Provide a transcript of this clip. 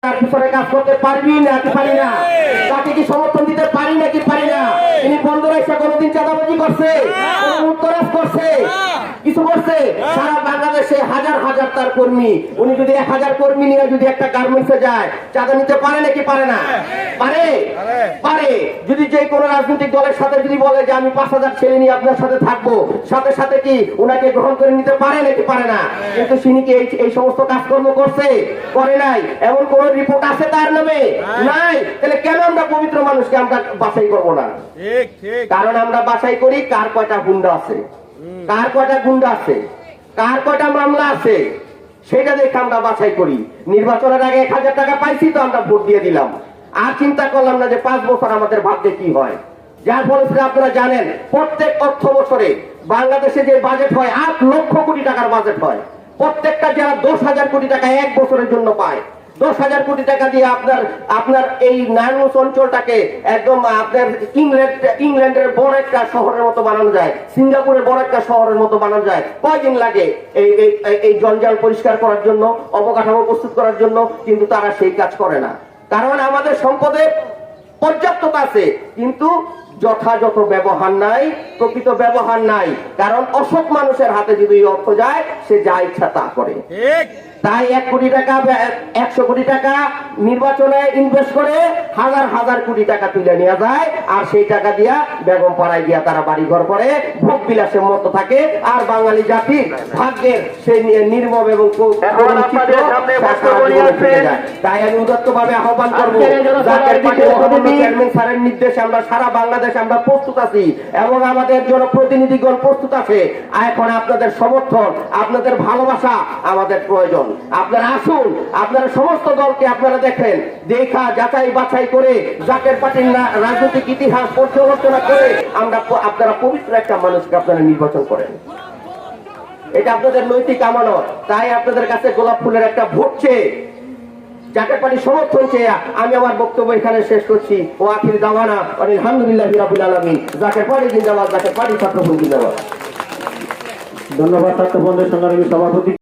তার পিছনে কাজ করতে পারবি নাকি পারি না, তাকে কি সমর্থন দিতে পারি নাকি পারি না। তিনি বন্ধ রাখছে, কোনোদিন চাঁদাবাজি করছে, উত্তরাজ করছে, কিছু করছে? সারা বাংলাদেশে হাজার হাজার তার কর্মী, উনি যদি 1000 কর্মী নিয়ে যদি একটা গার্মেন্টসে যায়, চাঁদা নিতে পারে নাকি পারে না? পারে, পারে। যদি যে কোনো রাজনৈতিক দলের সাথে যদি বলে যে আমি 5000 ছেলে নিয়ে আপনার সাথে থাকবো, সাথে সাথে কি উনাকে গ্রহণ করে নিতে পারে নাকি পারে না? কিন্তু তিনি কি এই সমস্ত কাজকর্ম করছে? করে নাই। এমন কোন রিপোর্ট আছে তার নামে? নাই। তাহলে কেন আমরা পবিত্র মানুষকে আমরা বাছাই করবো না? কারণ আমরা বাছাই করি কার কয়টা গুন্ডা আছে, কার কয়টা গুন্ডা আছে, কার কয়টা মামলা আছে, সেটা দেখে আমরা বাছাই করি। নির্বাচনের আগে 1000 টাকা পাইছি তো আমরা ভোট দিয়ে দিলাম, আর চিন্তা করলাম না যে 5 বছর আমাদের ভাবতে কি হয়। যার ফলে আপনারা জানেন প্রত্যেক অর্থ বছরে বাংলাদেশে যে বাজেট হয় 8 লক্ষ কোটি টাকার বাজেট হয়। প্রত্যেকটা যারা 10,000 কোটি টাকা এক বছরের জন্য পায়, 10,000 কোটি টাকা দিয়ে আপনার এই নারায়ণগঞ্জ অঞ্চলটাকে একদম আপনার ইংল্যান্ডের বড় একটা শহরের মতো বানানো যায়, সিঙ্গাপুরের বড় একটা শহরের মতো বানানো যায়। কয়দিন লাগে এই জঞ্জাল পরিষ্কার করার জন্য, অবকাঠামো প্রস্তুত করার জন্য? কিন্তু তারা সেই কাজ করে না। কারণ আমাদের সম্পদের পর্যাপ্ততা আছে, কিন্তু যথাযথ ব্যবহার নাই, প্রকৃত ব্যবহার নাই। কারণ অসৎ মানুষের হাতে যদি অর্থ যায়, সে যা ইচ্ছা তা করে। তাই 1 কোটি টাকা 100 কোটি টাকা নির্বাচনে ইনভেস্ট করে হাজার হাজার কোটি টাকা তুলে নিয়ে যায়, আর সেই টাকা দিয়া বেগম পাড়ায় গিয়া তারা বাড়ি ঘর করে ভোগ বিলাসের মতো থাকে। আর বাঙালি জাতির ভাগ্যের সেই নির্মম এবং তাই আমি উদাত্ত ভাবে আহ্বান করবো, চেয়ারম্যান স্যারের নির্দেশে আমরা সারা বাংলাদেশে আমরা প্রস্তুত আছি এবং আমাদের জনপ্রতিনিধিগণ প্রস্তুত আছে। এখন আপনাদের সমর্থন, আপনাদের ভালোবাসা আমাদের প্রয়োজন। আপনারা আসুন, আপনারা সমস্ত দলকে আপনারা দেখেন, দেখা যাচাই বাছাই করে জাকের পার্টির রাজনৈতিক ইতিহাস পর্যালোচনা করে আপনারা পবিত্র একটা মানুষকে আপনারা নির্বাচন করেন। এটা আপনাদের নৈতিক আমানত। তাই আপনাদের কাছে গোলাপ ফুলের একটা ভোট চেয়ে, জাকের পার্টির সমর্থন চেয়ে আমি আমার বক্তব্য এখানে শেষ করছি। ও আখির দাওয়ানা আলহামদুলিল্লাহি রাব্বিল আলামিন। জাকের পার্টি জিন্দাবাদ, জাকের পার্টি ছাত্রপন্থী জিন্দাবাদ। ধন্যবাদ ছাত্রপন্থের সংগ্রামী সভাপতি।